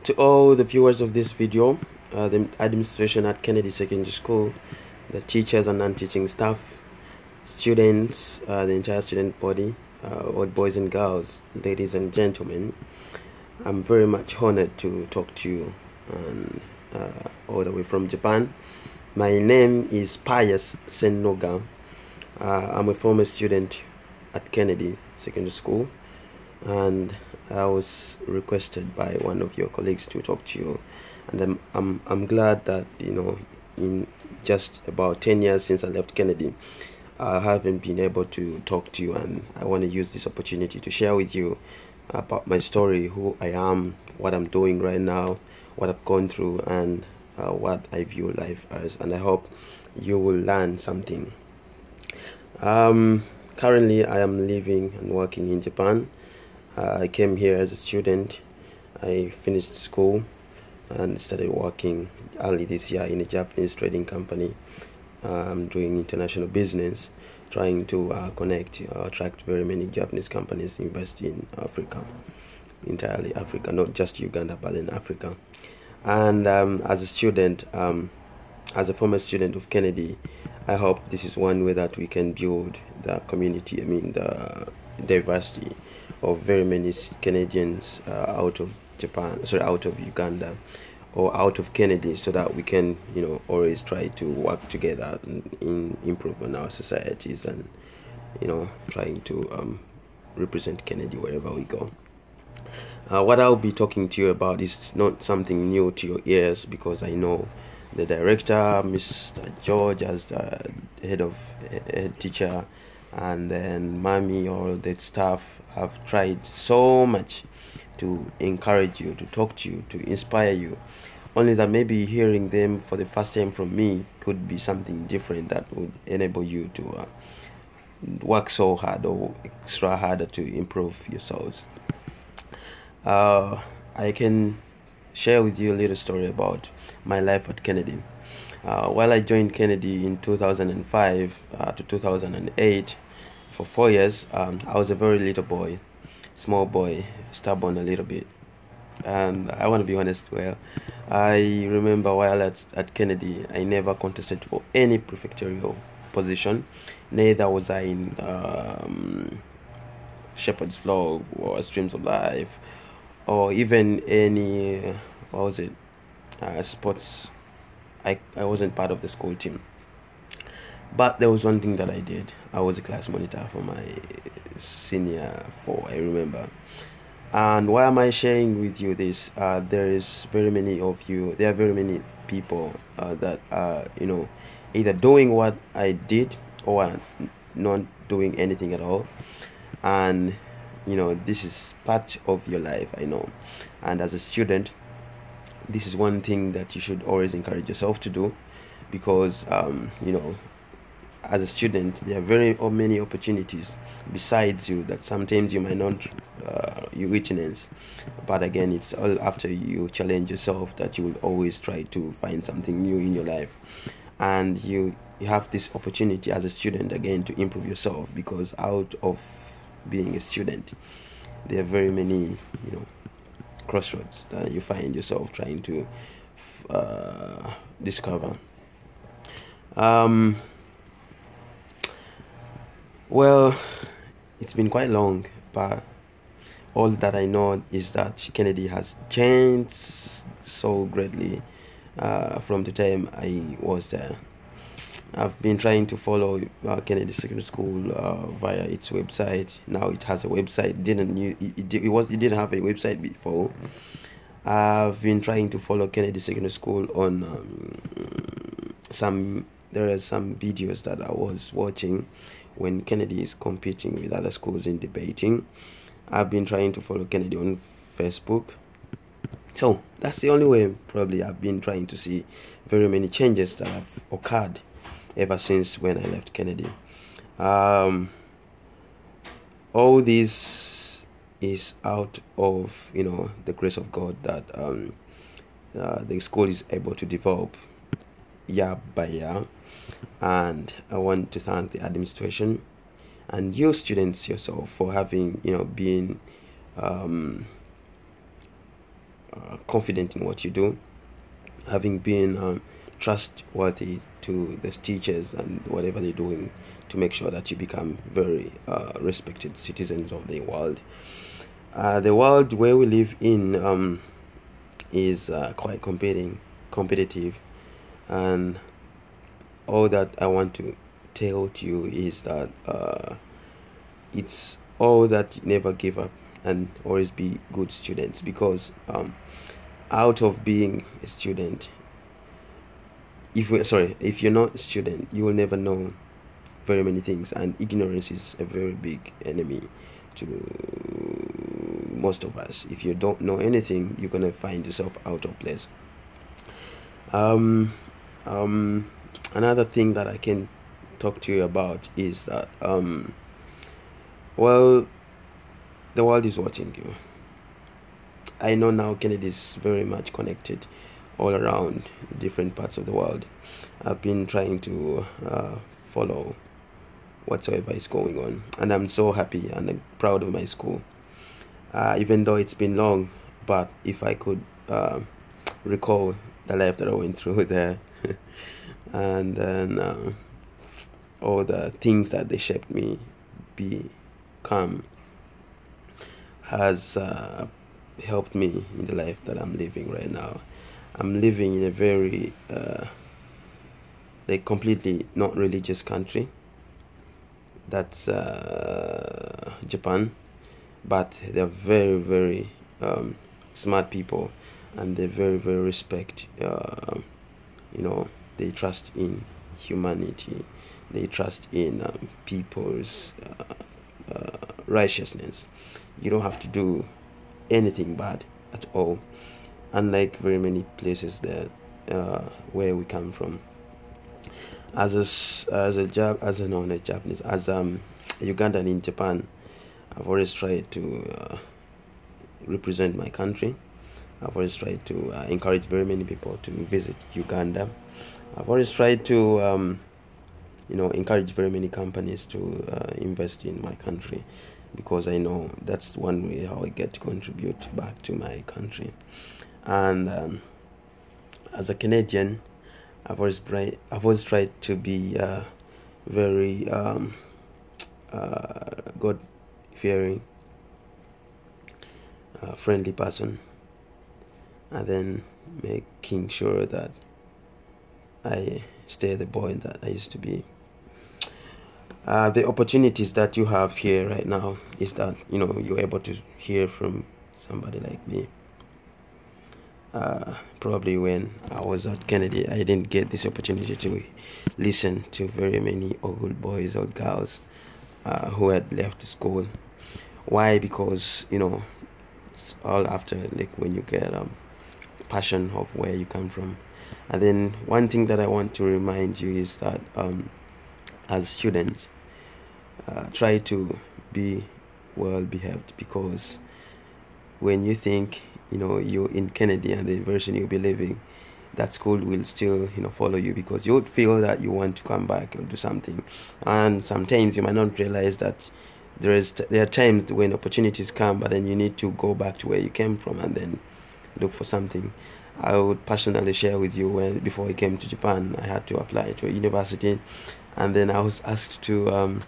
To all the viewers of this video, the administration at Kennedy Secondary School, the teachers and non-teaching staff, students, the entire student body, all boys and girls, ladies and gentlemen, I'm very much honored to talk to you, and all the way from Japan. My name is Pius Sennoga. I'm a former student at Kennedy Secondary School, and I was requested by one of your colleagues to talk to you, and I'm glad that in just about 10 years since I left Kennedy, I haven't been able to talk to you, and I want to use this opportunity to share with you about my story, who I am, what I'm doing right now, what I've gone through, and what I view life as, and I hope you will learn something. Currently I am living and working in Japan. I came here as a student. I finished school and started working early this year in a Japanese trading company. I'm doing international business, trying to attract very many Japanese companies invest in Africa, entirely Africa, not just Uganda, but in Africa. And as a student, as a former student of Kennedy, I hope this is one way that we can build the community, the diversity of very many Canadians out of Uganda or out of Kennedy, so that we can always try to work together in improving our societies, and trying to represent Kennedy wherever we go. What I'll be talking to you about is not something new to your ears, because I know the director, Mr. George, as the head teacher, and then Mami or the staff have tried so much to encourage you, to talk to you, to inspire you. Only that maybe hearing them for the first time from me could be something different that would enable you to work so hard or extra harder to improve yourselves. I can share with you a little story about my life at Kennedy. While I joined Kennedy in 2005 to 2008, for 4 years, I was a very little boy, small boy, stubborn a little bit. And I want to be honest, I remember while at Kennedy, I never contested for any prefectorial position. Neither was I in Shepherd's Flock or Streams of Life, or even any, sports. I wasn't part of the school team. But there was one thing that I did. I was a class monitor for my senior 4, I remember. And why am I sharing with you this? There are very many people that are, either doing what I did or not doing anything at all. And, this is part of your life, I know. And as a student, this is one thing that you should always encourage yourself to do, because, as a student, there are very many opportunities besides you that sometimes you might not you witness. But again, it's all after you challenge yourself that you will always try to find something new in your life. And you have this opportunity as a student again to improve yourself, because out of being a student, there are very many crossroads that you find yourself trying to discover. Well, it's been quite long, but all that I know is that Kennedy has changed so greatly from the time I was there. I've been trying to follow Kennedy Secondary School via its website. Now it has a website. It didn't have a website before. I've been trying to follow Kennedy Secondary School on there are some videos that I was watching when Kennedy is competing with other schools in debating. I've been trying to follow Kennedy on Facebook. So that's the only way probably I've been trying to see very many changes that have occurred ever since when I left Kennedy. All this is out of the grace of God that the school is able to develop year by year. And I want to thank the administration and you students yourself for having been confident in what you do, having been trustworthy to the teachers and whatever they're doing, to make sure that you become very respected citizens of the world. The world where we live in is quite competitive, and all that I want to tell to you is that it's all that never give up and always be good students, because out of being a student, if you're not a student, you will never know very many things, and ignorance is a very big enemy to most of us. If you don't know anything, you're gonna find yourself out of place. Another thing that I can talk to you about is that well, the world is watching you. I know now Kennedy is very much connected all around different parts of the world. I've been trying to follow whatsoever is going on, and I'm so happy and I'm proud of my school, even though it's been long. But if I could recall the life that I went through there and then all the things that they shaped me become, has helped me in the life that I'm living right now. I'm living in a very like completely not religious country. That's Japan, but they're very, very smart people, and they very, very respect. They trust in humanity. They trust in people's righteousness. You don't have to do anything bad at all, unlike very many places that where we come from. As a Ugandan in Japan, I've always tried to represent my country. I've always tried to encourage very many people to visit Uganda. I've always tried to encourage very many companies to invest in my country, because I know that's one way how I get to contribute back to my country. And as a Canadian, I've always tried to be very God-fearing, friendly person, and then making sure that I stay the boy that I used to be. The opportunities that you have here right now is that you're able to hear from somebody like me. Probably when I was at Kennedy, I didn't get this opportunity to listen to very many old boys or girls who had left school. Why? Because it's all after, like, when you get passion of where you come from. And then one thing that I want to remind you is that as students, try to be well behaved, because when you think you're in Kennedy and the version you'll be living, that school will still follow you, because you would feel that you want to come back or do something. And sometimes you might not realize that there are times when opportunities come, but then you need to go back to where you came from and then look for something. I would personally share with you, when before I came to Japan, I had to apply to a university, and then I was asked to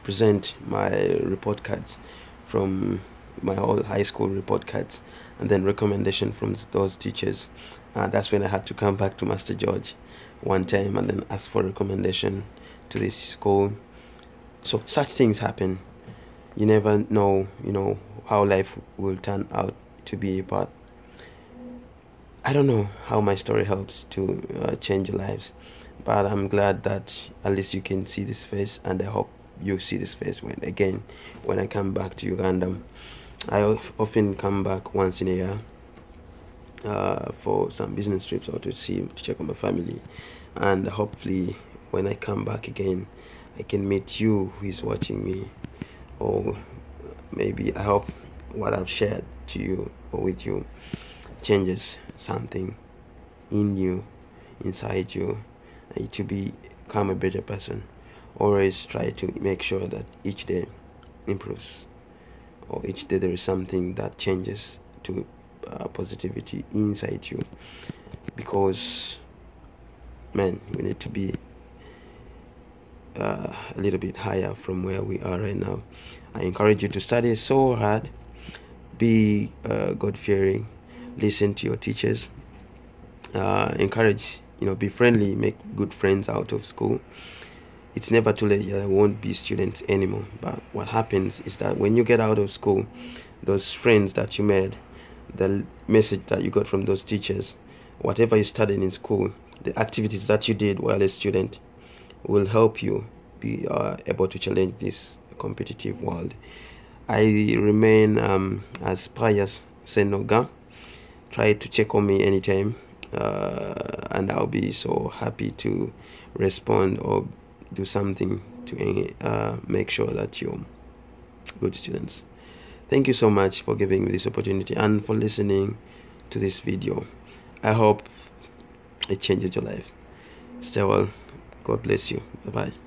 present my report cards from my whole high school report cards, and then recommendation from those teachers. That's when I had to come back to Master George one time and then ask for recommendation to this school. So such things happen. You never know, how life will turn out to be, but I don't know how my story helps to change your lives, but I'm glad that at least you can see this face, and I hope you see this face when I come back to Uganda. I often come back once in a year for some business trips, or to check on my family, and hopefully when I come back again, I can meet you who is watching me, or maybe I hope what I've shared to you or with you changes something in you, inside you, and to become a better person. Always try to make sure that each day improves, or each day there is something that changes to positivity inside you, because man, we need to be a little bit higher from where we are right now. I encourage you to study so hard, be God-fearing, listen to your teachers, encourage, be friendly, make good friends out of school. It's never too late. I won't be students anymore. But what happens is that when you get out of school, those friends that you made, the message that you got from those teachers, whatever you studied in school, the activities that you did while a student, will help you be able to challenge this competitive world. I remain as Pius Senoga. Try to check on me anytime, and I'll be so happy to respond or do something to make sure that you're good students. Thank you so much for giving me this opportunity and for listening to this video. I hope it changes your life. Stay well. God bless you. Bye-bye.